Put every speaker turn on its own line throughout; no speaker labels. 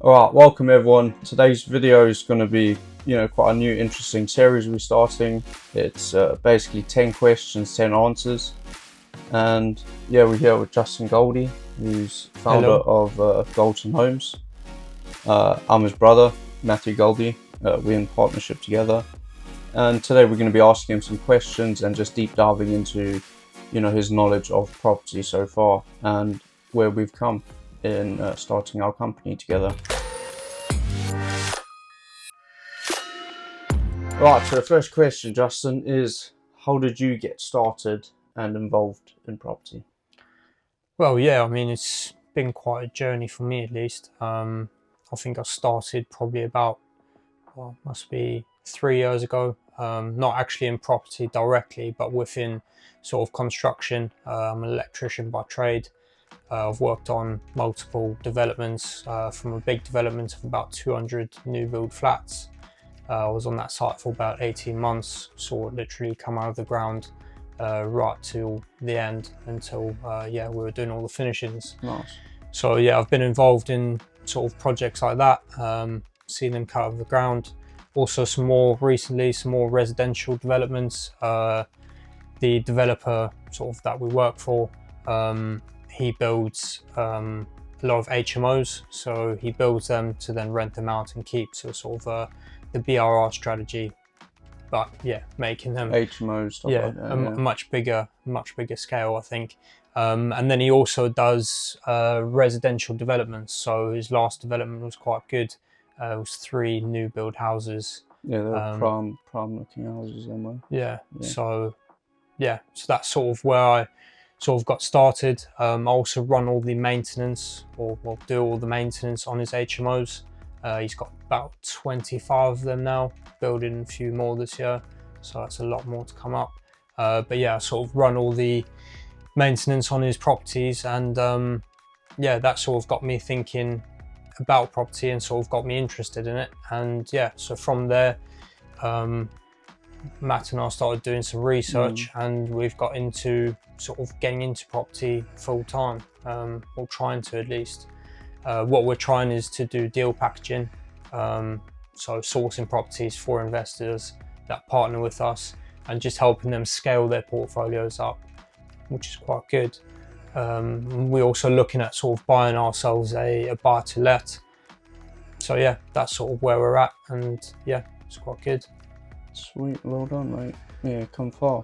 Alright, welcome everyone. Today's video is going to be, quite a new interesting series we're starting. It's basically 10 questions, 10 answers. And yeah, we're here with Justin Goldie, who's founder of Goldson Homes. I'm his brother, Matthew Goldie. We're in partnership together. And today we're going to be asking him some questions and just deep diving into, his knowledge of property so far and where we've come in starting our company together. Right, so the first question, Justin, is how did you get started and involved in property?
Well, yeah, I mean, it's been quite a journey for me at least. I think I started probably about, must be 3 years ago. Not actually in property directly, but within sort of construction. I'm an electrician by trade. I've worked on multiple developments, from a big development of about 200 new build flats. I was on that site for about 18 months, saw it literally come out of the ground right till the end until we were doing all the finishings.
Nice.
So yeah, I've been involved in sort of projects like that, seen them cut out of the ground. Also some more residential developments. The developer sort of that we work for, he builds a lot of HMOs, so he builds them to then rent them out and keep, so sort of the BRR strategy, but yeah, making them
HMOs, stuff like that,
a much bigger scale, I think. And then he also does residential developments. So his last development was quite good. It was 3 new build houses.
Yeah, they're prime looking houses, them.
Yeah. So that's sort of where I sort of got started. I also run all the maintenance, or do all the maintenance on his HMOs. He's got about 25 of them now, building a few more this year, so that's a lot more to come up. But yeah, I sort of run all the maintenance on his properties, and that sort of got me thinking about property and sort of got me interested in it. And yeah, so from there, Matt and I started doing some research, and we've got into sort of getting into property full time, or trying to at least. What we're trying is to do deal packaging, so sourcing properties for investors that partner with us and just helping them scale their portfolios up, which is quite good. We're also looking at sort of buying ourselves a buy to let. So yeah, that's sort of where we're at, and yeah, it's quite good.
Sweet, well done, mate. Yeah, come far.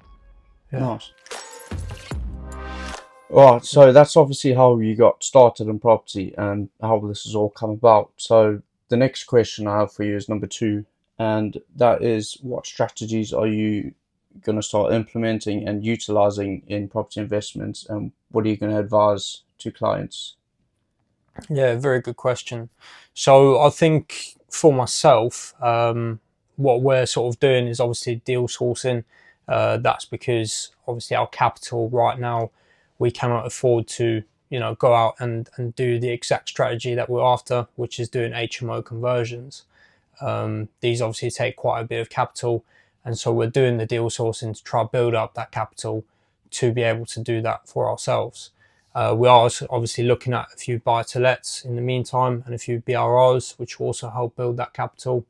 Yeah.
Nice. Right, so that's obviously how you got started in property and how this has all come about. So the next question I have for you is number 2, and that is, what strategies are you going to start implementing and utilizing in property investments, and what are you going to advise to clients?
Yeah, very good question. So I think for myself, what we're sort of doing is obviously deal sourcing. That's because obviously our capital right now, we cannot afford to, go out and do the exact strategy that we're after, which is doing HMO conversions. These obviously take quite a bit of capital, and so we're doing the deal sourcing to try to build up that capital to be able to do that for ourselves. We are obviously looking at a few buy-to-lets in the meantime and a few BRRs, which will also help build that capital.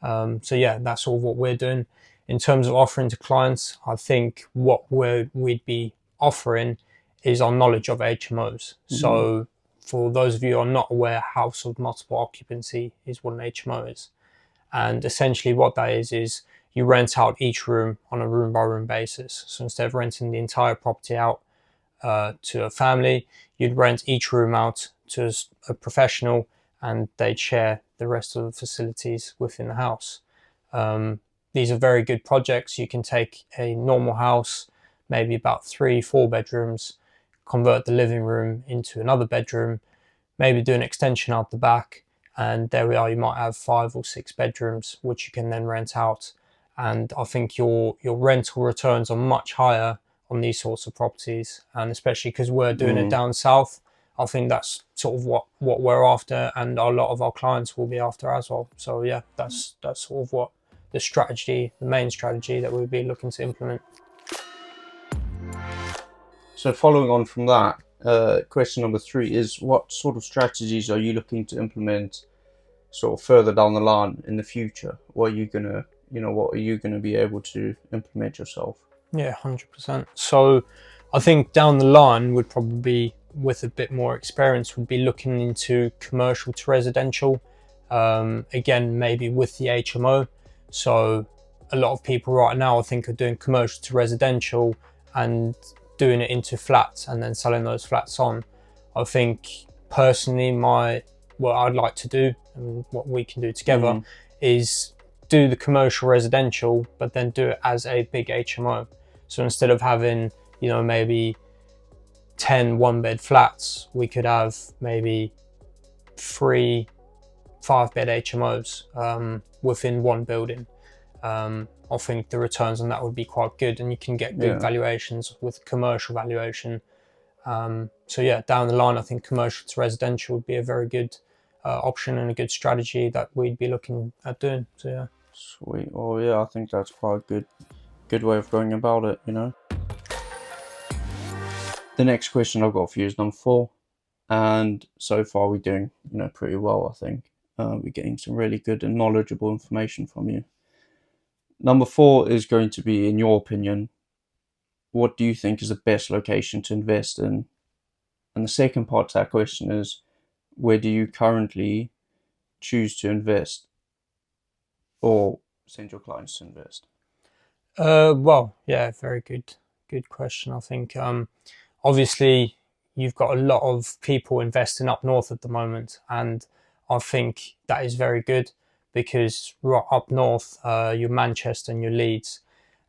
So yeah, that's sort of what we're doing. In terms of offering to clients, I think what we'd be offering is our knowledge of HMOs. So for those of you who are not aware, house of multiple occupancy is what an HMO is. And essentially what that is you rent out each room on a room by room basis. So instead of renting the entire property out to a family, you'd rent each room out to a professional, and they'd share the rest of the facilities within the house. These are very good projects. You can take a normal house, maybe about 3-4 bedrooms, convert the living room into another bedroom, maybe do an extension out the back, and there we are, you might have 5 or 6 bedrooms, which you can then rent out. And I think your rental returns are much higher on these sorts of properties, and especially because we're doing it down south, I think that's sort of what we're after, and a lot of our clients will be after as well. So yeah, that's sort of what the main strategy that we'll be looking to implement.
So following on from that, question number 3 is, what sort of strategies are you looking to implement sort of further down the line in the future, what are you gonna be able to implement yourself?
Yeah, 100%. So I think down the line would probably be, with a bit more experience, would be looking into commercial to residential. Again, maybe with the HMO. So a lot of people right now I think are doing commercial to residential and doing it into flats and then selling those flats on. I think personally what I'd like to do and what we can do together is do the commercial residential, but then do it as a big HMO. So instead of having, maybe 10 one-bed flats, we could have maybe 3 5-bed HMOs within one building. I think the returns on that would be quite good, and you can get good valuations with commercial valuation. So yeah, down the line, I think commercial to residential would be a very good option and a good strategy that we'd be looking at doing. So yeah.
Sweet. Oh yeah, I think that's quite a good way of going about it, The next question I've got for you is number 4, and so far we're doing, pretty well, I think. We're getting some really good and knowledgeable information from you. Number 4 is going to be, in your opinion, what do you think is the best location to invest in? And the second part to that question is, where do you currently choose to invest or send your clients to invest?
Well, yeah, very good question. I think obviously you've got a lot of people investing up north at the moment, and I think that is very good because right up north, your Manchester and your Leeds,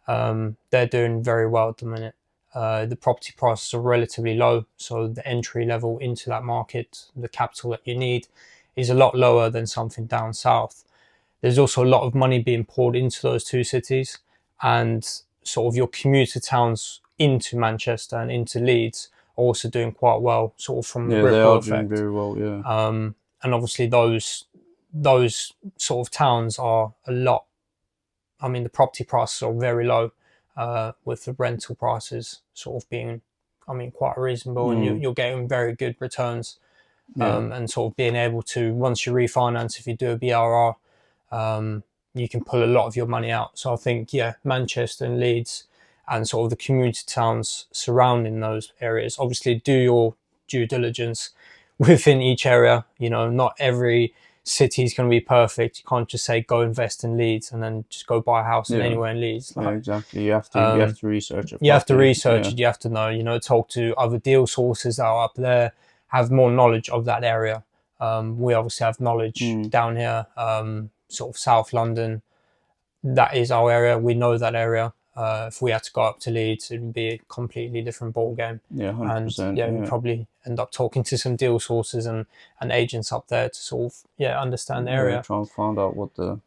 they're doing very well at the minute. The property prices are relatively low, so the entry level into that market, the capital that you need, is a lot lower than something down south. There's also a lot of money being poured into those two cities, and sort of your commuter towns into Manchester and into Leeds are also doing quite well, sort of from the
they
ripple
are
effect.
doing very well, yeah.
And obviously those sort of towns are a lot. I mean, the property prices are very low, with the rental prices sort of being, quite reasonable, and you're getting very good returns. And sort of being able to, once you refinance, if you do a BRR, you can pull a lot of your money out. So I think, Manchester and Leeds and sort of the community towns surrounding those areas, obviously do your due diligence within each area. Not every city is going to be perfect. You can't just say go invest in Leeds and then just go buy a house in anywhere in Leeds.
Yeah, exactly. You have to research it.
You have to research it. You have to know, talk to other deal sources that are up there, have more knowledge of that area. We obviously have knowledge down here, sort of South London. That is our area. We know that area. If we had to go up to Leeds, it would be a completely different ball game.
Yeah, 100%.
And we'd probably end up talking to some deal sources and agents up there to sort of understand the area.
Try and find out what the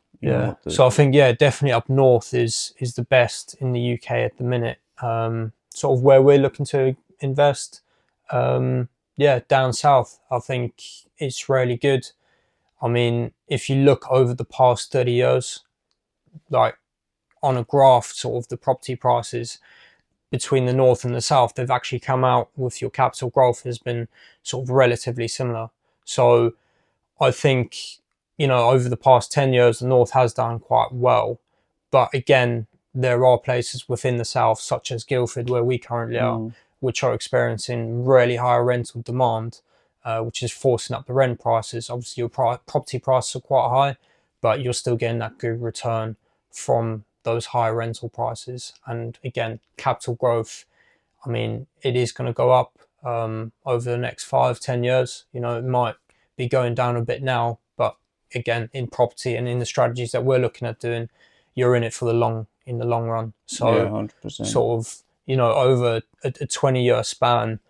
So I think definitely up north is the best in the UK at the minute. Sort of where we're looking to invest. Down south, I think it's really good. I mean, if you look over the past 30 years, like on a graph, sort of the property prices between the north and the south, they've actually come out with your capital growth has been sort of relatively similar. So I think, over the past 10 years, the north has done quite well. But again, there are places within the south, such as Guildford, where we currently are, which are experiencing really high rental demand, which is forcing up the rent prices. Obviously, your property prices are quite high, but you're still getting that good return from those high rental prices. And again, capital growth, it is going to go up over the next 5-10 years. It might be going down a bit now, but again, in property and in the strategies that we're looking at doing, you're in it for in the long run. So
100%.
sort of, over a 20-year span,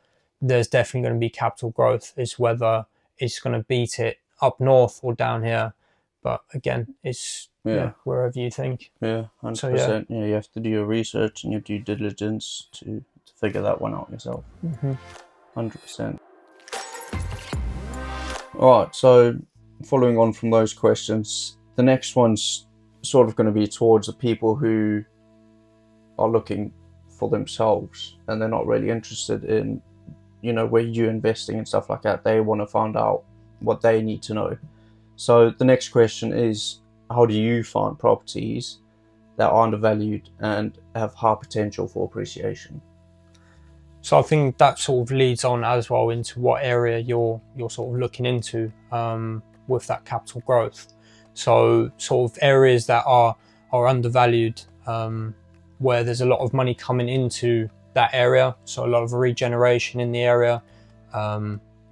there's definitely going to be capital growth. It's whether it's going to beat it up north or down here. But again, it's wherever you think.
Yeah, 100%. So, you have to do your research and your due diligence to figure that one out yourself. 100%. All right, so following on from those questions, the next one's sort of going to be towards the people who are looking for themselves and they're not really interested in, where you're investing and stuff like that. They want to find out what they need to know. So the next question is, how do you find properties that are undervalued and have high potential for appreciation?
So I think that sort of leads on as well into what area you're sort of looking into with that capital growth. So sort of areas that are undervalued, where there's a lot of money coming into that area, so a lot of regeneration in the area,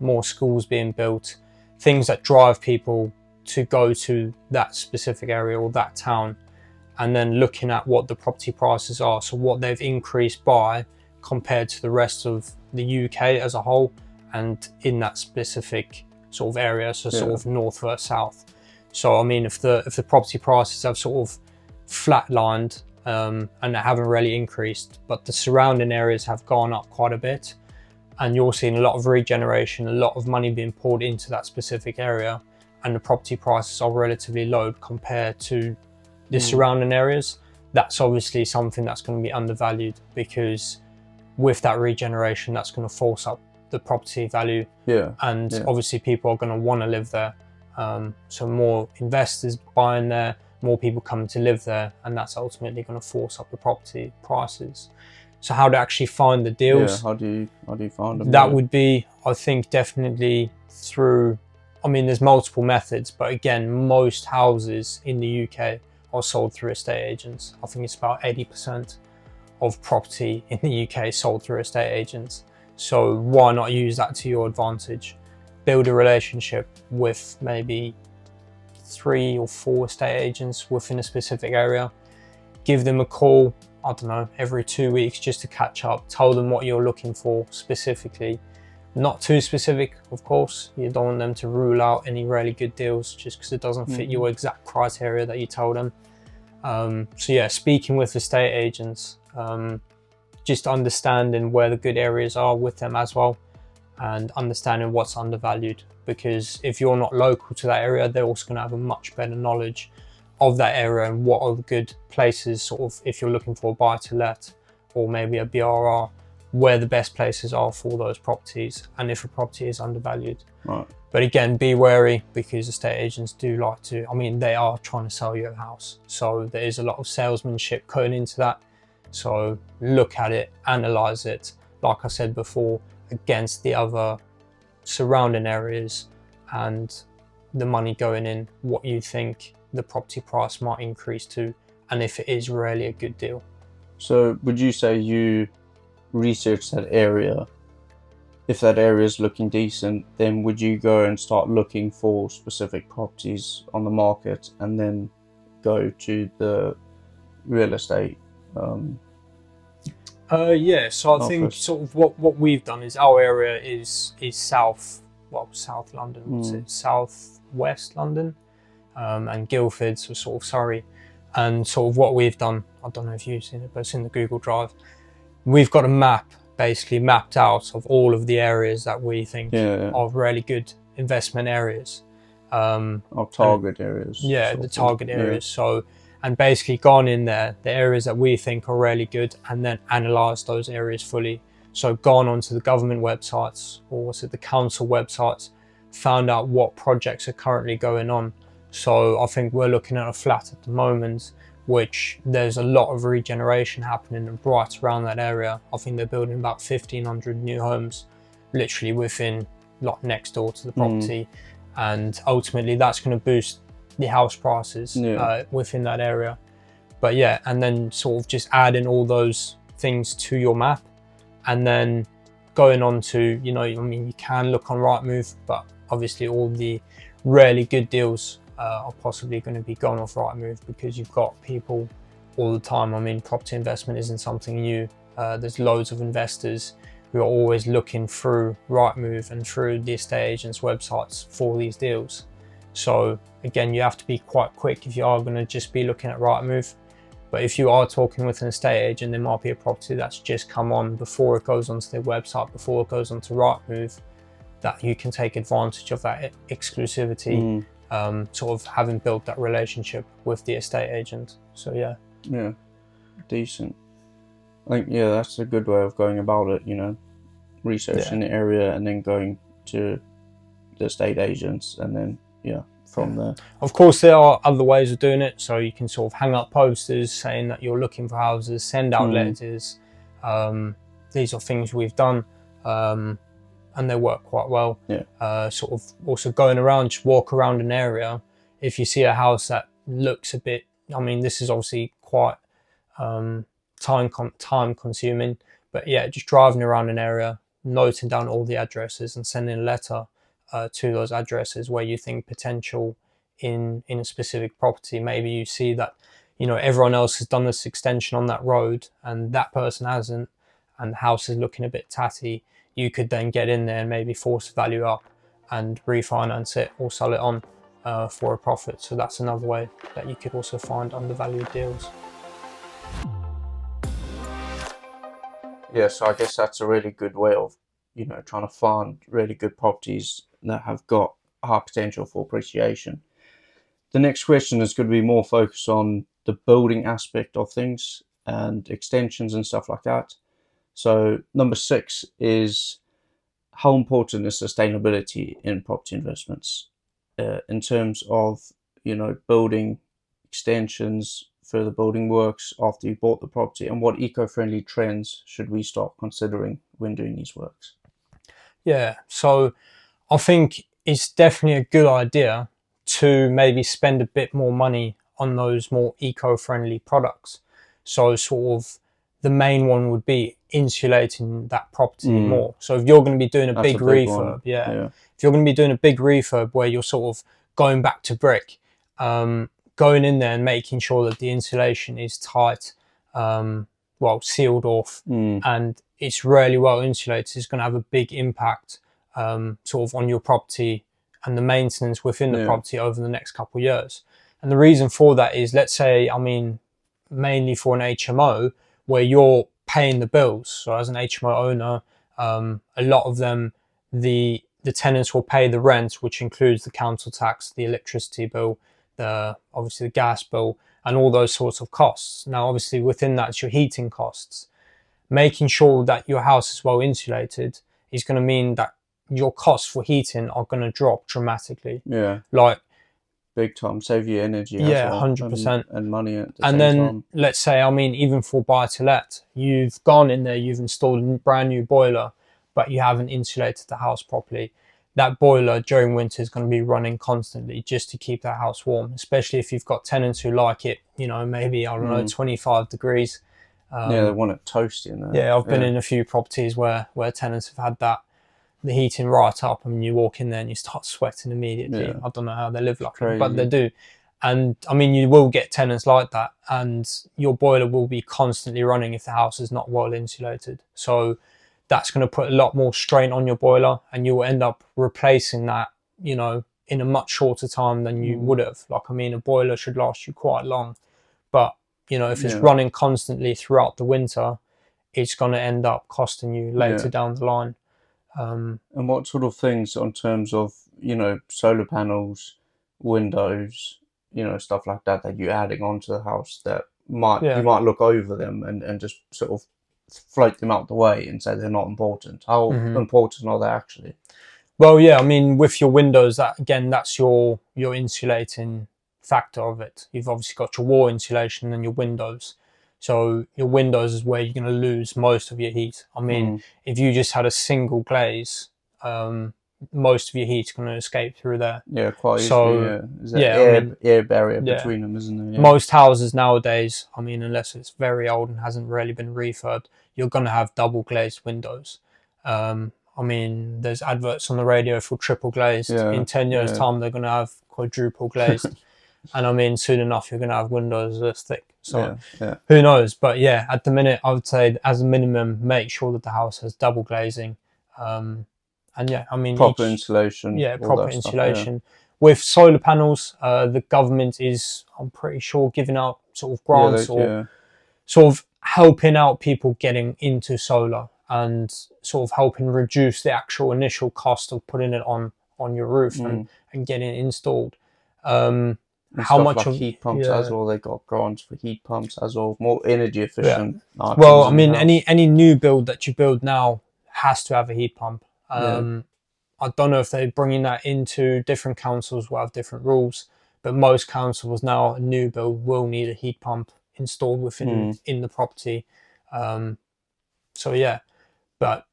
more schools being built, things that drive people to go to that specific area or that town, and then looking at what the property prices are, so what they've increased by compared to the rest of the UK as a whole, and in that specific sort of area, so sort of north versus south. So I mean, if the property prices have sort of flatlined and they haven't really increased, but the surrounding areas have gone up quite a bit, and you're seeing a lot of regeneration, a lot of money being poured into that specific area, and the property prices are relatively low compared to the surrounding areas, that's obviously something that's going to be undervalued, because with that regeneration, that's going to force up the property value. And obviously people are going to want to live there. So more investors buying there, more people coming to live there, and that's ultimately going to force up the property prices. So how to actually find the deals?
How do you find them?
That would be, I think, definitely through, I mean, there's multiple methods, but again, most houses in the UK are sold through estate agents. I think it's about 80% of property in the UK sold through estate agents. So why not use that to your advantage? Build a relationship with maybe 3 or 4 estate agents within a specific area. Give them a call, I don't know, every 2 weeks just to catch up. Tell them what you're looking for specifically. Not too specific, of course. You don't want them to rule out any really good deals just because it doesn't fit your exact criteria that you told them. So yeah, speaking with estate agents, just understanding where the good areas are with them as well, and understanding what's undervalued, because if you're not local to that area, they're also going to have a much better knowledge of that area and what are the good places, sort of, if you're looking for a buy to let or maybe a BRR, where the best places are for those properties, and if a property is undervalued. But again, be wary, because estate agents do like to, I mean, they are trying to sell you a house, so there is a lot of salesmanship going into that. So look at it, analyze it, like I said before, against the other surrounding areas and the money going in, what you think the property price might increase to, and if it is really a good deal.
So would you say you research that area? If that area is looking decent, then would you go and start looking for specific properties on the market and then go to the real estate?
Yeah, so I think sort of what we've done is, our area is south London, what's it, southwest London, and Guildford's sort of Surrey. And sort of what we've done, I don't know if you've seen it, but it's in the Google Drive. We've got a map basically mapped out of all of the areas that we think are really good investment areas.
Or target areas.
Yeah, the target areas. So, and basically gone in there, the areas that we think are really good, and then analysed those areas fully. So gone onto the government websites, or was it the council websites, found out what projects are currently going on. So I think we're looking at a flat at the moment, which there's a lot of regeneration happening right around that area. I think they're building about 1,500 new homes, literally within, like, next door to the property. And ultimately that's going to boost the house prices within that area. But yeah, and then sort of just adding all those things to your map, and then going on to, you know, I mean, you can look on Rightmove, but obviously all the really good deals are possibly going to be gone off Rightmove, because you've got people all the time. I mean, property investment isn't something new. There's loads of investors who are always looking through Rightmove and through the estate agents' websites for these deals. So again, you have to be quite quick if you are going to just be looking at Rightmove. But if you are talking with an estate agent, there might be a property that's just come on before it goes onto their website, before it goes onto Rightmove, that you can take advantage of that exclusivity, sort of having built that relationship with the estate agent. So yeah,
decent. I think that's a good way of going about it, you know, researching the area and then going to the estate agents and then from there.
Of course, there are other ways of doing it. So you can sort of hang up posters saying that you're looking for houses, send out letters. These are things we've done, and they work quite well. Sort of also going around, just walk around an area. If you see a house that looks a bit, I mean, this is obviously quite time consuming, but yeah, just driving around an area, noting down all the addresses and sending a letter to those addresses where you think potential in a specific property. Maybe you see that, you know, everyone else has done this extension on that road and that person hasn't, and the house is looking a bit tatty. You could then get in there and maybe force the value up and refinance it or sell it on for a profit. So that's another way that you could also find undervalued deals.
Yeah, so I guess that's a really good way of, you know, trying to find really good properties that have got high potential for appreciation. The next question is going to be more focused on the building aspect of things and extensions and stuff like that. So number 6 is, how important is sustainability in property investments in terms of, you know, building extensions, further building works after you bought the property, and what eco-friendly trends should we start considering when doing these works?
Yeah, so I think it's definitely a good idea to maybe spend a bit more money on those more eco-friendly products. So sort of the main one would be insulating that property more. So if you're going to be doing a big refurb, if you're going to be doing a big refurb where you're sort of going back to brick, going in there and making sure that the insulation is tight, well, sealed off, and it's really well insulated, is going to have a big impact sort of on your property and the maintenance within the property over the next couple of years. And the reason for that is, let's say, I mean, mainly for an HMO where you're paying the bills. So as an HMO owner, a lot of them, the tenants will pay the rent, which includes the council tax, the electricity bill, obviously the gas bill, and all those sorts of costs. Now, obviously within that, it's your heating costs. Making sure that your house is well insulated is going to mean that your costs for heating are going to drop dramatically.
Yeah.
Like,
big time, save you energy.
Yeah,
as well,
100%.
And money at the
and
same
then
time.
Let's say, I mean, even for buy to let, you've gone in there, you've installed a brand new boiler, but you haven't insulated the house properly. That boiler during winter is going to be running constantly just to keep that house warm, especially if you've got tenants who like it, you know, maybe, I don't know, 25 degrees.
Yeah, they want it toasty in there.
Yeah, I've been in a few properties where tenants have had that, the heating right up, and you walk in there and you start sweating immediately.
Yeah.
I don't know how they live like
Crazy.
it, but they do. And I mean, you will get tenants like that, and your boiler will be constantly running if the house is not well insulated. So that's going to put a lot more strain on your boiler, and you will end up replacing that, you know, in a much shorter time than you would have. Like, I mean, a boiler should last you quite long, but you know, if it's running constantly throughout the winter, it's going to end up costing you later down the line.
And what sort of things in terms of, you know, solar panels, windows, you know, stuff like that you're adding onto the house that you might look over them and just sort of float them out the way and say they're not important. How important are they actually?
Well, yeah, I mean, with your windows, that again, that's your insulating factor of it. You've obviously got your wall insulation and your windows. So your windows is where you're going to lose most of your heat. I mean, if you just had a single glaze, most of your heat's going to escape through there.
Yeah, quite easily.
So,
There's an air barrier between them, isn't there? Yeah.
Most houses nowadays, I mean, unless it's very old and hasn't really been refurbed, you're going to have double glazed windows. I mean, there's adverts on the radio for triple glazed. In 10 years' time, they're going to have quadruple glazed. And I mean, soon enough, you're going to have windows this thick. So who knows? But yeah, at the minute, I would say as a minimum, make sure that the house has double glazing. And yeah, I mean,
proper insulation.
Yeah, proper insulation. With solar panels, the government is, I'm pretty sure, giving out sort of grants or sort of helping out people getting into solar and sort of helping reduce the actual initial cost of putting it on your roof and getting it installed. How much
like heat pumps as well? They got grants for heat pumps as well, more energy efficient.
Well, I mean, any new build that you build now has to have a heat pump. I don't know if they're bringing that into different councils will have different rules, but most councils now, a new build will need a heat pump installed within in the property. So yeah, but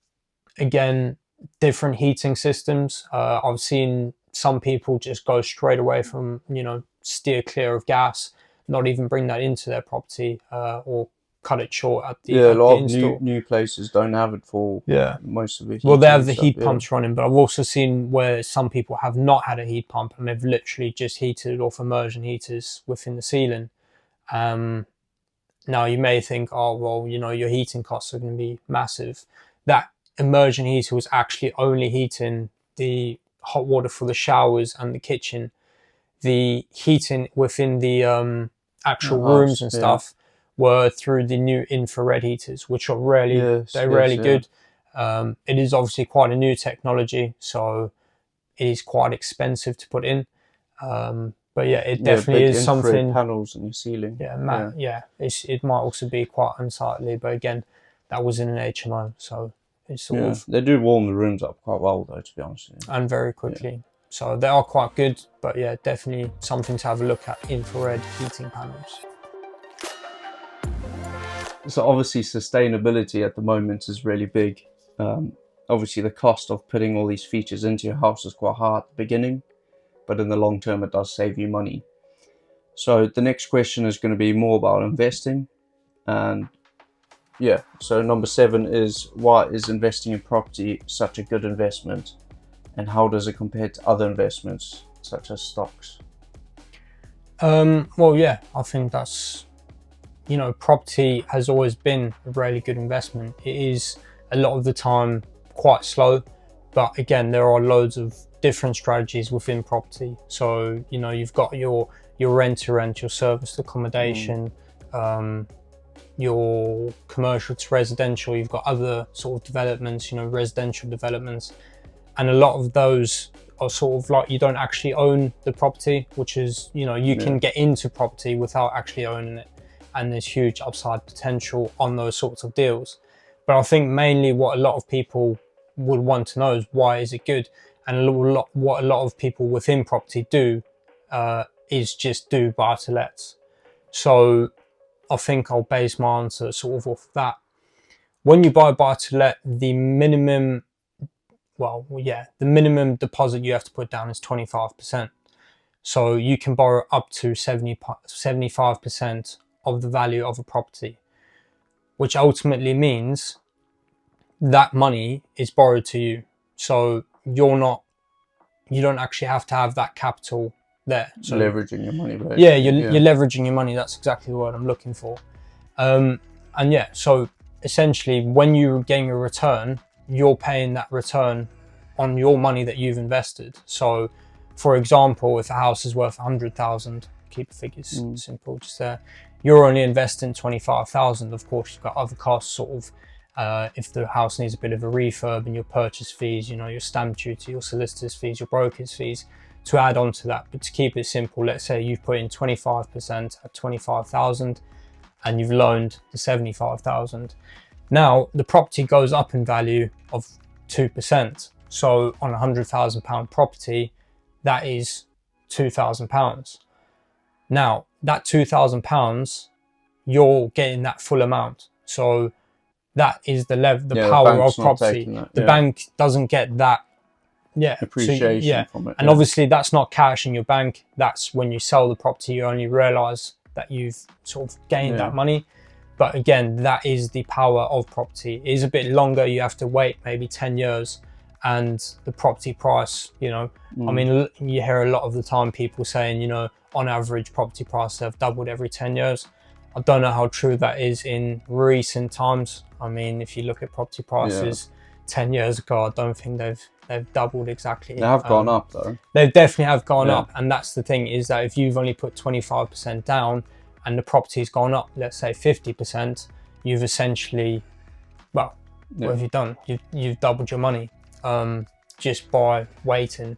again, different heating systems. I've seen some people just go straight away from, you know, steer clear of gas, not even bring that into their property, or cut it short at the
a lot of
install.
new places don't have it for most of the heating.
Well, they have the
stuff,
heat pumps running, but I've also seen where some people have not had a heat pump and they've literally just heated it off immersion heaters within the ceiling. Now you may think, oh well, you know, your heating costs are going to be massive. That immersion heater was actually only heating the hot water for the showers and the kitchen. The heating within the actual rooms and stuff were through the new infrared heaters, which are really good. It is obviously quite a new technology, so it is quite expensive to put in. But yeah, it definitely is something.
Panels in your ceiling.
It might also be quite unsightly, but again, that was in an HMO, so it's sort of.
They do warm the rooms up quite well, though, to be honest with you.
And very quickly. So they are quite good, but yeah, definitely something to have a look at, infrared heating panels.
So obviously sustainability at the moment is really big. Obviously the cost of putting all these features into your house is quite high at the beginning, but in the long term it does save you money. So the next question is going to be more about investing. And yeah, so number 7 is, why is investing in property such a good investment? And how does it compare to other investments such as stocks?
Well, yeah, I think that's, you know, property has always been a really good investment. It is a lot of the time quite slow, but again, there are loads of different strategies within property. So, you know, you've got your rent to rent, your serviced accommodation, your commercial to residential, you've got other sort of developments, you know, residential developments. And a lot of those are sort of like, you don't actually own the property, which is, you know, you can get into property without actually owning it. And there's huge upside potential on those sorts of deals. But I think mainly what a lot of people would want to know is, why is it good? And what a lot of people within property do is just do buy to lets. So I think I'll base my answer sort of off that. When you buy to let, the minimum deposit you have to put down is 25%. So you can borrow up to 75% of the value of a property, which ultimately means that money is borrowed to you. So you don't actually have to have that capital there. So
leveraging your money, right?
Yeah, you're leveraging your money. That's exactly the word I'm looking for. And yeah, so essentially when you gain a return, you're paying that return on your money that you've invested. So for example, if a house is worth 100,000, keep the figures simple, just there, you're only investing 25,000. Of course, you've got other costs, sort of, if the house needs a bit of a refurb, and your purchase fees, you know, your stamp duty, your solicitor's fees, your broker's fees, to add on to that. But to keep it simple, let's say you've put in 25% at 25,000 and you've loaned the 75,000. Now the property goes up in value of 2%. So on a £100,000 property, that is £2,000. Now that £2,000, you're getting that full amount. So that is the power of property. The bank doesn't get that
appreciation from it.
And obviously that's not cash in your bank. That's when you sell the property, you only realize that you've sort of gained that money. But again, that is the power of property. It is a bit longer. You have to wait maybe 10 years. And the property price, you know, I mean, you hear a lot of the time people saying, you know, on average property prices have doubled every 10 years. I don't know how true that is in recent times. I mean, if you look at property prices 10 years ago, I don't think they've doubled exactly.
They have gone up though.
They definitely have gone up. And that's the thing, is that if you've only put 25% down and the property's gone up, let's say 50%, you've essentially, well, what have you done? You've doubled your money. Just by waiting.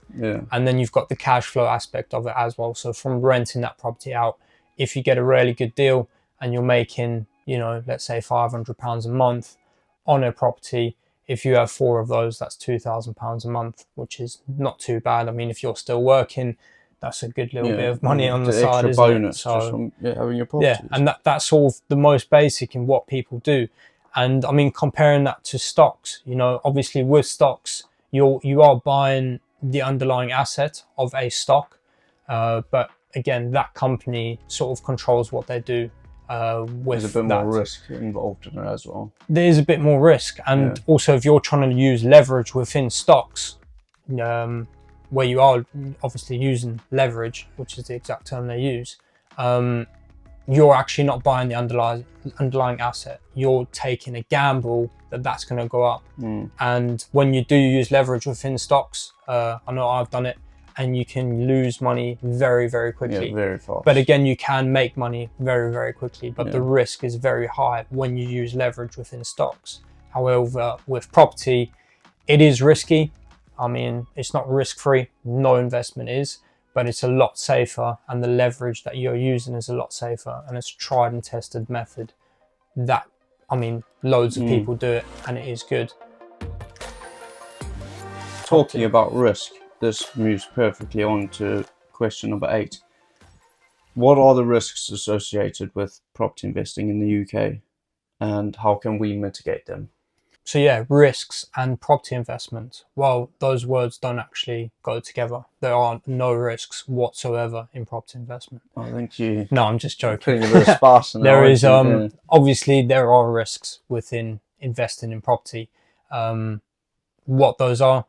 And then you've got the cash flow aspect of it as well. So from renting that property out, if you get a really good deal and you're making, you know, let's say £500 a month on a property, if you have 4 of those, that's £2,000 a month, which is not too bad. I mean, if you're still working, that's a good little bit of money on the side,
extra
isn't
bonus
it? So
just from having your
yeah,
properties.
and that's all the most basic in what people do. And I mean, comparing that to stocks, you know, obviously with stocks, you are buying the underlying asset of a stock, but again, that company sort of controls what they do. With
There's a bit
that.
more risk involved in it as well.
There is a bit more risk, and also if you're trying to use leverage within stocks, where you are obviously using leverage, which is the exact term they use, you're actually not buying the underlying asset. You're taking a gamble that that's going to go up. And when you do use leverage within stocks, I know I've done it, and you can lose money very, very quickly.
Yeah, very fast.
But again, you can make money very, very quickly. But the risk is very high when you use leverage within stocks. However, with property, it is risky. I mean, it's not risk-free. No investment is, but it's a lot safer, and the leverage that you're using is a lot safer, and it's a tried and tested method. That, I mean, loads of people do it, and it is good.
Talking about risk, this moves perfectly on to question number 8. What are the risks associated with property investing in the UK, and how can we mitigate them?
So yeah, risks and property investment. Well, those words don't actually go together. There are no risks whatsoever in property investment.
I think you...
No, I'm just joking.
Putting a bit of sparse in
there is, obviously there are risks within investing in property. What those are,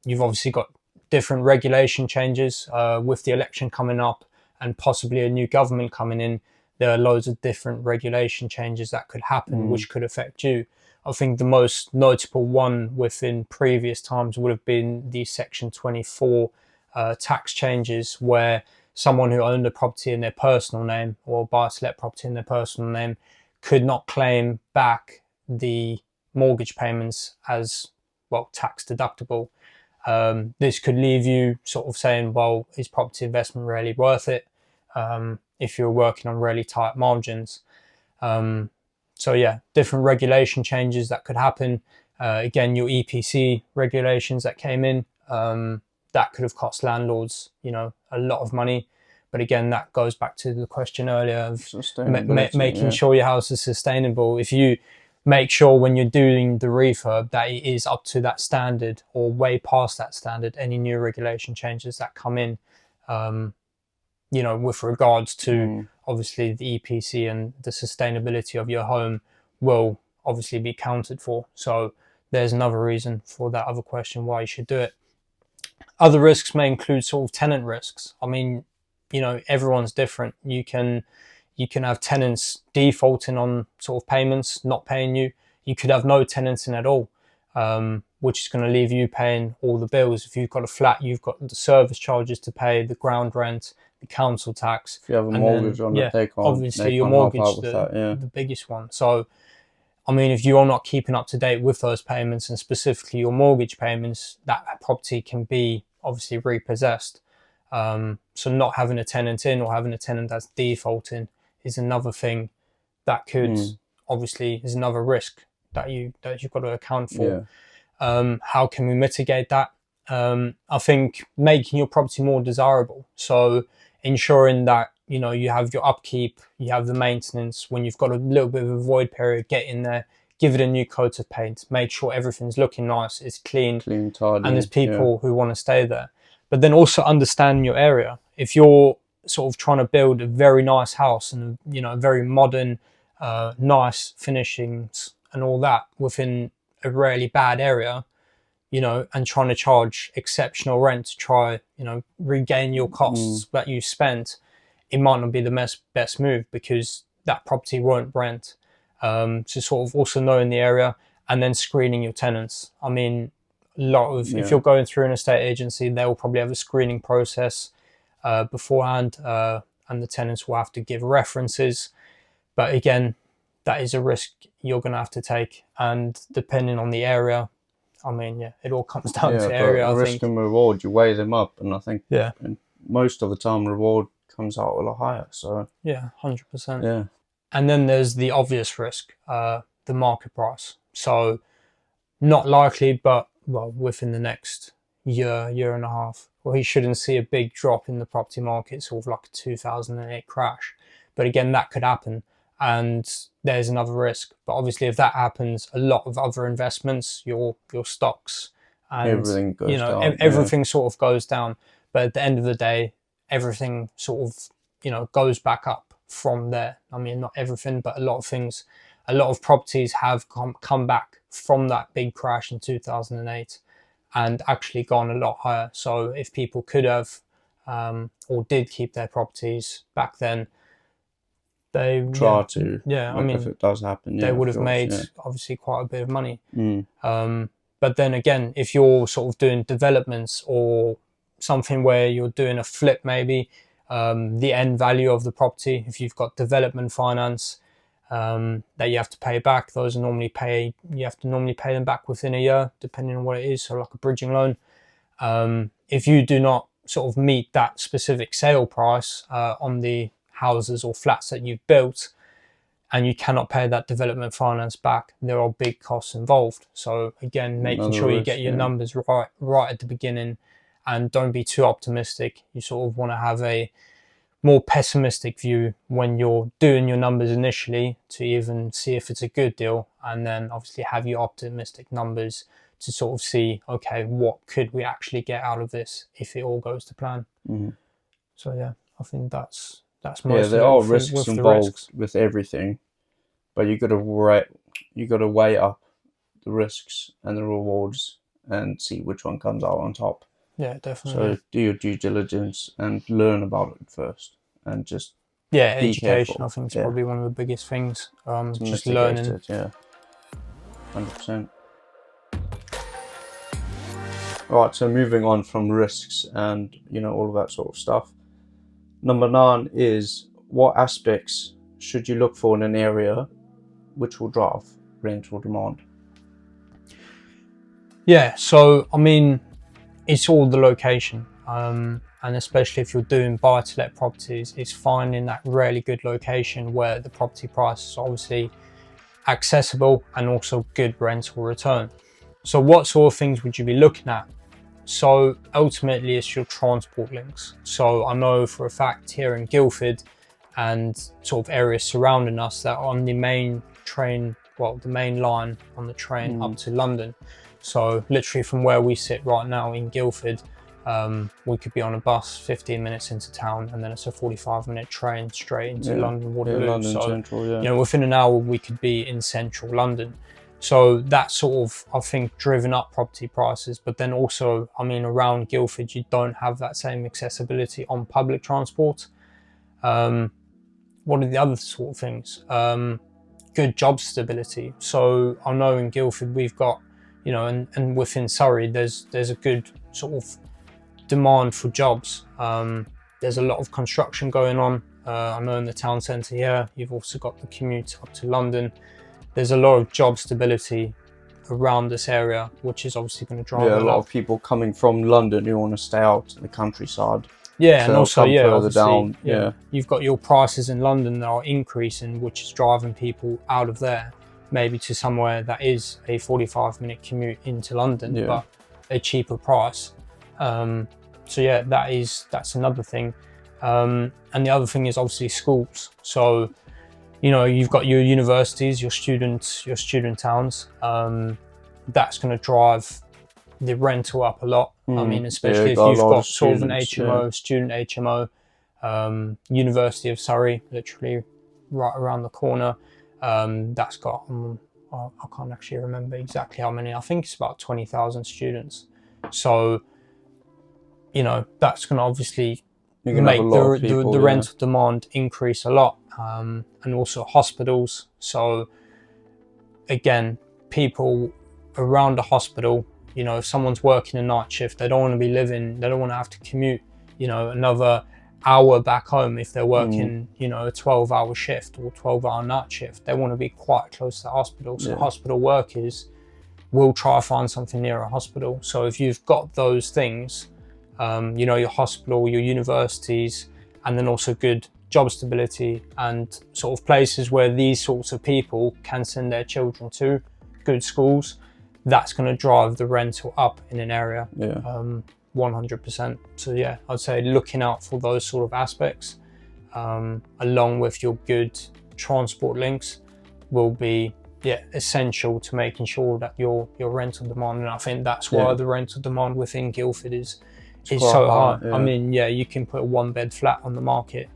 you've obviously got different regulation changes with the election coming up and possibly a new government coming in. There are loads of different regulation changes that could happen, which could affect you. I think the most notable one within previous times would have been the Section 24 tax changes, where someone who owned a property in their personal name or buy-to-let property in their personal name could not claim back the mortgage payments as, well, tax deductible. This could leave you sort of saying, well, is property investment really worth it if you're working on really tight margins? So yeah, different regulation changes that could happen. Again, your EPC regulations that came in, that could have cost landlords, you know, a lot of money. But again, that goes back to the question earlier of making sure your house is sustainable. If you make sure when you're doing the refurb that it is up to that standard or way past that standard, any new regulation changes that come in, you know, with regards to obviously the EPC and the sustainability of your home will obviously be counted for. So there's another reason for that other question why you should do it. Other risks may include sort of tenant risks. I mean, you know, everyone's different. You can have tenants defaulting on sort of payments, not paying you. You could have no tenants in at all, which is going to leave you paying all the bills. If you've got a flat, you've got the service charges to pay, the ground rent, the council tax.
If you have a mortgage on it, they can't.
Obviously, your mortgage, the biggest one. So, I mean, if you're not keeping up to date with those payments, and specifically your mortgage payments, that property can be obviously repossessed. So not having a tenant in or having a tenant that's defaulting is another thing that could obviously is another risk that you've got to account for. How can we mitigate that? I think making your property more desirable. So ensuring that, you know, you have your upkeep, you have the maintenance. When you've got a little bit of a void period, get in there, give it a new coat of paint, make sure everything's looking nice, it's clean,
tidy,
and there's people who want to stay there. But then also understand your area. If you're sort of trying to build a very nice house and, you know, very modern, nice finishings and all that within a really bad area, you know, and trying to charge exceptional rent to try, you know, regain your costs that you spent, it might not be the best move, because that property won't rent. So sort of also knowing the area and then screening your tenants. I mean, if you're going through an estate agency, they will probably have a screening process beforehand, and the tenants will have to give references. But again, that is a risk you're going to have to take, and depending on the area, I mean, it all comes down to area.
The risk and reward, you weigh them up, and I think most of the time reward comes out a lot higher. So
100%.
Yeah.
And then there's the obvious risk, the market price. So Not likely, but well, within the next year and a half. Well, he shouldn't see a big drop in the property market, sort of like a 2008 crash. But again, that could happen, and there's another risk. But obviously, if that happens, a lot of other investments, your stocks, and
Everything goes down.
everything sort of goes down. But at the end of the day, everything sort of goes back up from there. I mean, not everything, but a lot of things. A lot of properties have come back from that big crash in 2008 and actually gone a lot higher. So if people could have or did keep their properties back then, they
try to.
Yeah,
like, if it does happen,
they would have made obviously quite a bit of money.
Mm.
But then again, if you're sort of doing developments or something where you're doing a flip, maybe the end value of the property, if you've got development finance that you have to pay back, those are normally you have to normally pay them back within a year, depending on what it is. So like a bridging loan. If you do not sort of meet that specific sale price on the houses or flats that you've built, and you cannot pay that development finance back, there are big costs involved. So again, making sure you get your numbers right at the beginning, and don't be too optimistic. You sort of want to have a more pessimistic view when you're doing your numbers initially to even see if it's a good deal, and then obviously have your optimistic numbers to sort of see, okay, what could we actually get out of this if it all goes to plan.
Mm-hmm.
So yeah, I think that's most
there are risks involved with everything, but you got to weigh up the risks and the rewards and see which one comes out on top.
Yeah, definitely.
So do your due diligence and learn about it first, and just
education.
careful.
I think is probably one of the biggest things. Just
learning. 100%. Right, so moving on from risks and all of that sort of stuff. Number 9 is, what aspects should you look for in an area which will drive rental demand? Yeah,
so I mean, it's all the location, and especially if you're doing buy-to-let properties, it's finding that really good location where the property price is obviously accessible and also good rental return. So what sort of things would you be looking at? So ultimately it's your transport links. So I know for a fact here in Guildford and sort of areas surrounding us that are on the main train, well, the main line on the train up to London. So literally from where we sit right now in Guildford, we could be on a bus 15 minutes into town, and then it's a 45-minute train straight into London Waterloo.
London Central,
within an hour we could be in central London. So that's sort of, I think, driven up property prices. But then also, I mean, around Guildford, you don't have that same accessibility on public transport. What are the other sort of things? Good job stability. So I know in Guildford we've got, and within Surrey, there's a good sort of demand for jobs. There's a lot of construction going on. I know in the town centre here, you've also got the commute up to London. There's a lot of job stability around this area, which is obviously going to drive
a lot of people coming from London who want to stay out in the countryside.
Yeah, so and also
further down.
You've got your prices in London that are increasing, which is driving people out of there, maybe to somewhere that is a 45-minute commute into London, but a cheaper price. So yeah, that's another thing. And the other thing is obviously schools. So you've got your universities, your student towns. That's going to drive the rental up a lot. I mean, especially if you've got sort of an HMO, student HMO, University of Surrey, literally right around the corner. That's got, I can't actually remember exactly how many. I think it's about 20,000 students. So, that's going to obviously make the rental demand increase a lot. And also hospitals. So again, people around the hospital, if someone's working a night shift, they don't want to have to commute, another hour back home if they're working, a 12-hour shift or 12-hour night shift. They want to be quite close to the hospital. So hospital workers will try to find something near a hospital. So if you've got those things, your hospital, your universities, and then also good job stability and sort of places where these sorts of people can send their children to, good schools, that's going to drive the rental up in an area.
Yeah.
100%. So yeah, I'd say looking out for those sort of aspects, along with your good transport links, will be essential to making sure that your rental demand. And I think that's why the rental demand within Guildford is so high.
Yeah.
I mean, you can put a 1-bed flat on the market,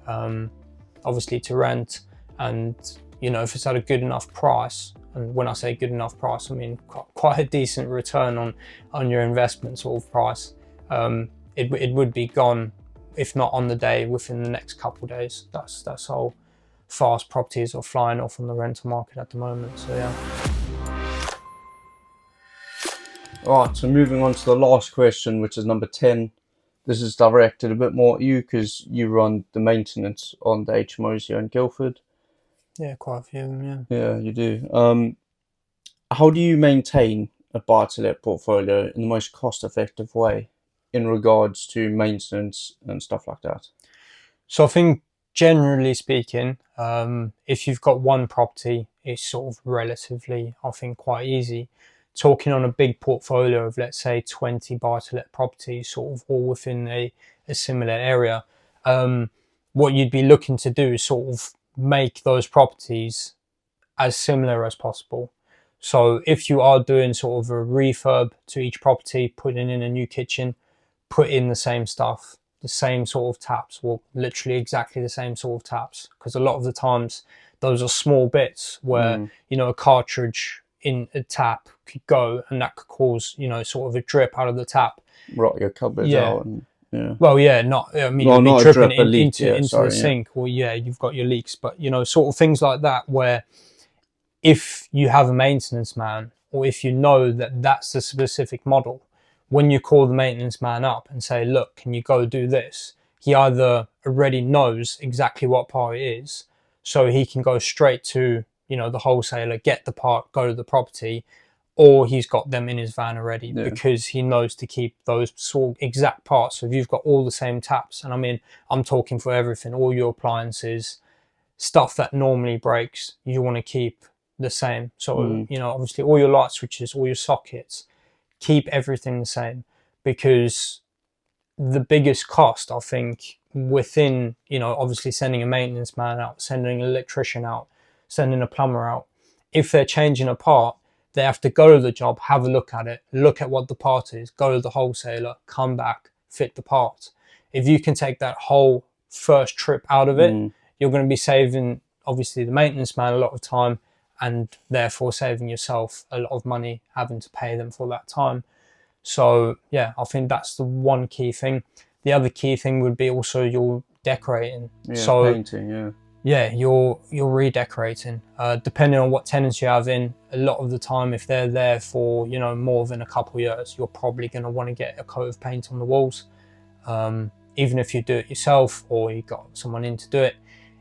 obviously to rent, and you know, if it's at a good enough price. And when I say good enough price, I mean quite a decent return on your investment sort of price. It would be gone, if not on the day, within the next couple of days. That's how fast properties are flying off on the rental market at the moment. So yeah.
All right, so moving on to the last question, which is number 10. This is directed a bit more at you because you run the maintenance on the HMOs here in Guildford.
Yeah, quite a few of them,
Yeah, you do. How do you maintain a buy-to-let portfolio in the most cost-effective way in regards to maintenance and stuff like that?
So I think generally speaking, if you've got one property, it's sort of relatively, I think, quite easy. Talking on a big portfolio of, let's say, 20 buy-to-let properties, sort of all within a similar area, what you'd be looking to do is sort of make those properties as similar as possible. So if you are doing sort of a refurb to each property, putting in a new kitchen, put in the same stuff, the same sort of taps, or literally exactly the same sort of taps, because a lot of the times those are small bits where you know, a cartridge in a tap could go, and that could cause, you know, sort of a drip out of the tap.
Rot your cupboards out. And,
well, not, I mean,
well,
you'd be
not
dripping
a drip,
into the sink, or you've got your leaks, but you know, sort of things like that, where if you have a maintenance man, or if you know that that's the specific model, when you call the maintenance man up and say, look, can you go do this? He either already knows exactly what part it is, so he can go straight to, you know, the wholesaler, get the part, go to the property, or he's got them in his van already, because he knows to keep those sort of exact parts. So if you've got all the same taps, and I mean, I'm talking for everything, all your appliances, stuff that normally breaks, you want to keep the same. So, you know, obviously all your light switches, all your sockets, keep everything the same, because the biggest cost, I think, within, you know, obviously sending a maintenance man out, sending an electrician out, sending a plumber out, if they're changing a part, they have to go to the job, have a look at it, look at what the part is, go to the wholesaler, come back, fit the part. If you can take that whole first trip out of it, you're going to be saving, obviously, the maintenance man a lot of time, and therefore saving yourself a lot of money having to pay them for that time. So yeah, I think that's the one key thing. The other key thing would be also your decorating. So
painting,
you're redecorating. Depending on what tenants you have in, a lot of the time, if they're there for, you know, more than a couple of years, you're probably going to want to get a coat of paint on the walls. Even if you do it yourself or you got someone in to do it,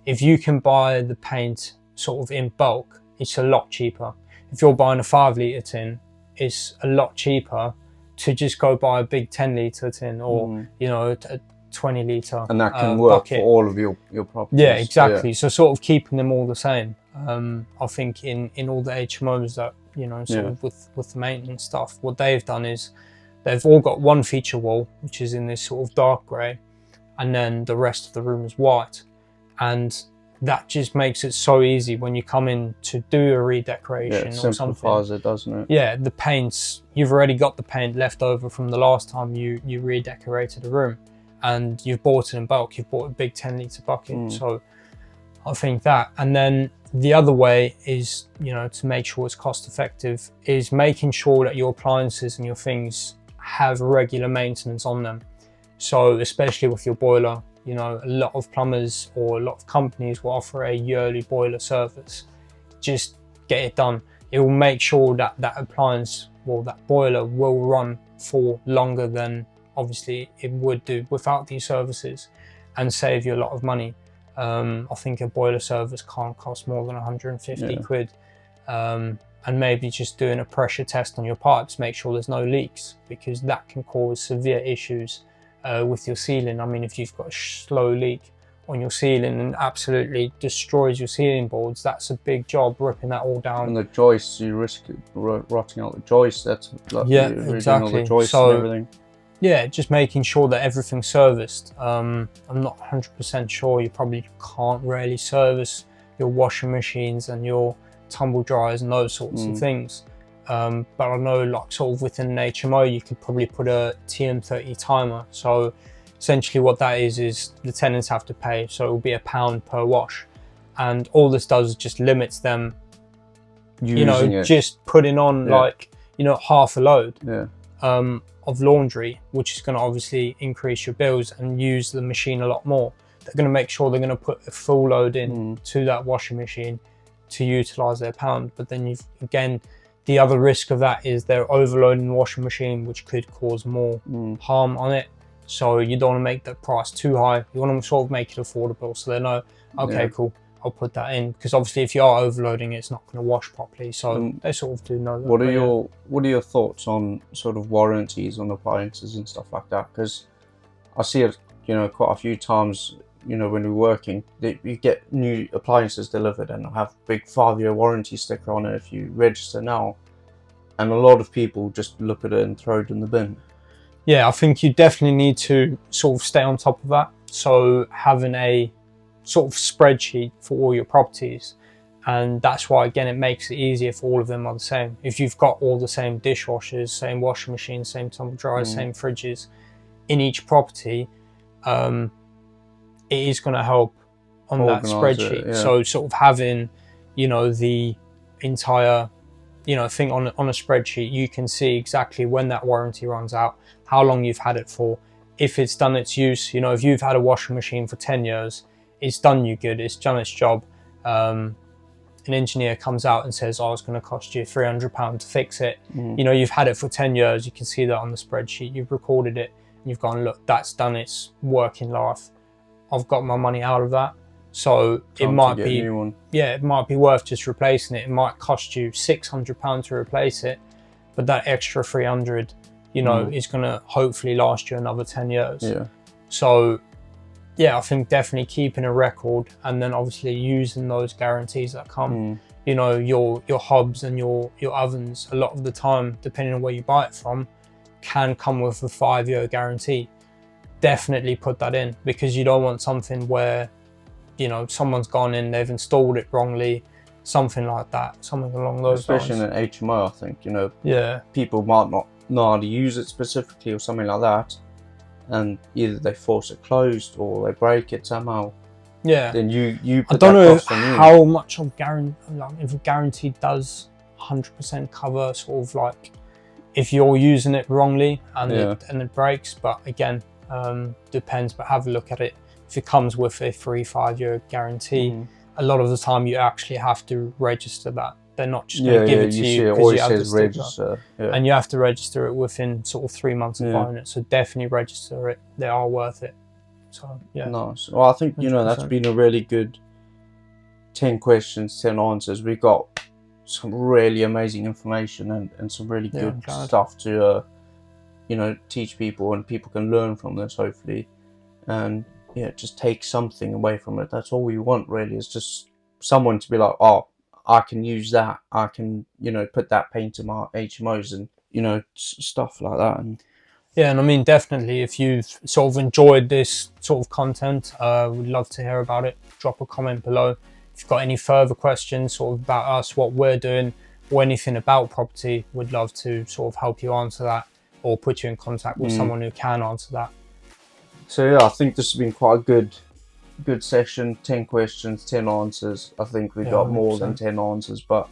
if you can buy the paint sort of in bulk, it's a lot cheaper. If you're buying a 5-litre tin, it's a lot cheaper to just go buy a big 10-litre tin, or you know, a 20-litre
and that can work
bucket
for all of your properties.
Yeah, exactly. So sort of keeping them all the same. I think in all the HMOs that, you know, sort of with the maintenance stuff, what they've done is they've all got one feature wall, which is in this sort of dark grey, and then the rest of the room is white. And that just makes it so easy when you come in to do a redecoration or something.
Simplifies it, doesn't it?
Yeah, the paints, you've already got the paint left over from the last time you redecorated a room, and you've bought it in bulk, you've bought a big 10-litre bucket. So I think that. And then the other way is, you know, to make sure it's cost effective, is making sure that your appliances and your things have regular maintenance on them. So especially with your boiler, you know, a lot of plumbers or a lot of companies will offer a yearly boiler service. Just get it done. It will make sure that that appliance, well, that boiler will run for longer than obviously it would do without these services, and save you a lot of money. I think a boiler service can't cost more than 150 quid. And maybe just doing a pressure test on your pipes, make sure there's no leaks, because that can cause severe issues with your ceiling. I mean, if you've got a slow leak on your ceiling and absolutely destroys your ceiling boards, that's a big job, ripping that all down.
And the joists, you risk rotting out the joists. That's like
Yeah,
you're
exactly.
doing all the joists
So,
and everything.
Yeah, just making sure that everything's serviced. I'm not 100% sure. You probably can't really service your washing machines and your tumble dryers and those sorts of things. But I know, like, sort of within an HMO, you could probably put a TM30 timer. So essentially what that is the tenants have to pay. So it will be £1 per wash. And all this does is just limits them, just putting on like, half a load. Of laundry, which is going to obviously increase your bills and use the machine a lot more. They're going to make sure they're going to put a full load in to that washing machine to utilize their £1. But then again, the other risk of that is they're overloading the washing machine, which could cause more harm on it. So you don't want to make that price too high. You want to sort of make it affordable, so they know, okay, cool, I'll put that in, because obviously if you are overloading it, it's not going to wash properly. So they sort of do know that.
What are your thoughts on sort of warranties on appliances and stuff like that? Because I see it, quite a few times, when we're working, you get new appliances delivered and have big 5-year warranty sticker on it if you register now, and a lot of people just look at it and throw it in the bin.
Yeah, I think you definitely need to sort of stay on top of that. So having a sort of spreadsheet for all your properties, and that's why, again, it makes it easier for all of them are the same. If you've got all the same dishwashers, same washing machines, same tumble dryers, same fridges in each property, it is going to help on that spreadsheet. So sort of having, the entire thing on a spreadsheet, you can see exactly when that warranty runs out, how long you've had it for, if it's done its use. If you've had a washing machine for 10 years, it's done you good, it's done its job. An engineer comes out and says, it's going to cost you £300 to fix it. You've had it for 10 years, you can see that on the spreadsheet, you've recorded it, and you've gone, look, that's done its working life, I've got my money out of that. So it might be worth just replacing it. It might cost you £600 to replace it, but that extra 300, is going to hopefully last you another 10 years. So I think definitely keeping a record, and then obviously using those guarantees that come. Your hobs and your ovens, a lot of the time, depending on where you buy it from, can come with a 5-year guarantee. Definitely put that in, because you don't want something where someone's gone in, they've installed it wrongly, something like that, something along those lines.
Especially in an HMO, I think, people might not know how to use it specifically or something like that, and either they force it closed or they break it somehow. Then you put
I don't know how
you.
much of if a guarantee does 100% cover sort of like if you're using it wrongly and it breaks, but again, depends. But have a look at it. If it comes with a 3-5 year guarantee, a lot of the time you actually have to register that. They're not just going to give it to you because you have to register. And you have to register it within sort of 3 months of buying it. So definitely register it. They are worth it. So
nice. Well, I think 100%. That's been a really good 10 questions, 10 answers. We got some really amazing information and some really good stuff to teach people, and people can learn from this hopefully, and just take something away from it. That's all we want really, is just someone to be like, oh, I can use that, I can put that paint in my HMOs, and stuff like that. And
I mean, definitely, if you've sort of enjoyed this sort of content, we'd love to hear about it. Drop a comment below. If you've got any further questions sort of about us, what we're doing, or anything about property, we'd love to sort of help you answer that, or put you in contact with someone who can answer that. So
I think this has been quite a good session. 10 questions, 10 answers. I think we got more 100%. Than 10 answers, but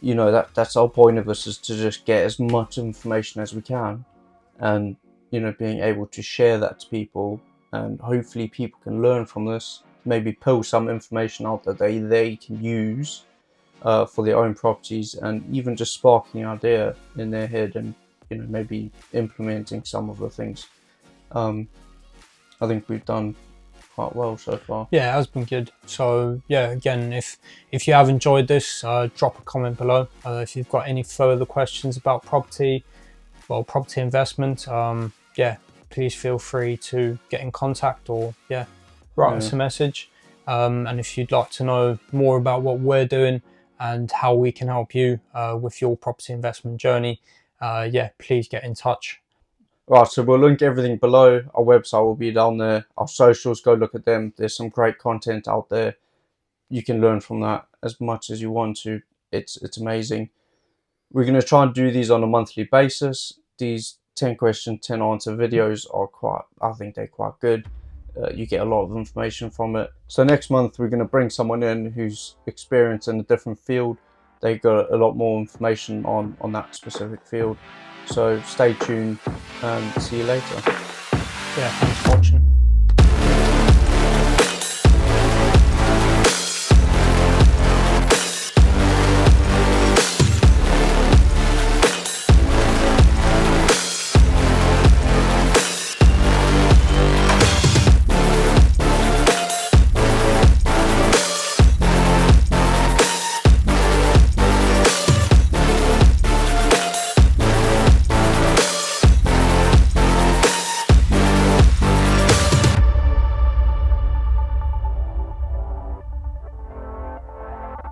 that's our point of this, is to just get as much information as we can, and being able to share that to people, and hopefully people can learn from this, maybe pull some information out that they can use for their own properties, and even just sparking an idea in their head, and maybe implementing some of the things. I think we've done quite well so far.
It has been good. So again, if you have enjoyed this, drop a comment below. If you've got any further questions about property investment, please feel free to get in contact, or write us a message. And if you'd like to know more about what we're doing and how we can help you with your property investment journey, yeah, please get in touch.
Right, so we'll link everything below. Our website will be down there. Our socials, go look at them. There's some great content out there. You can learn from that as much as you want to. It's amazing. We're going to try and do these on a monthly basis. These 10 question, 10 answer videos are I think they're quite good. You get a lot of information from it. So next month we're going to bring someone in who's experienced in a different field. They got a lot more information on that specific field. So stay tuned and see you later.
Yeah, thanks for watching.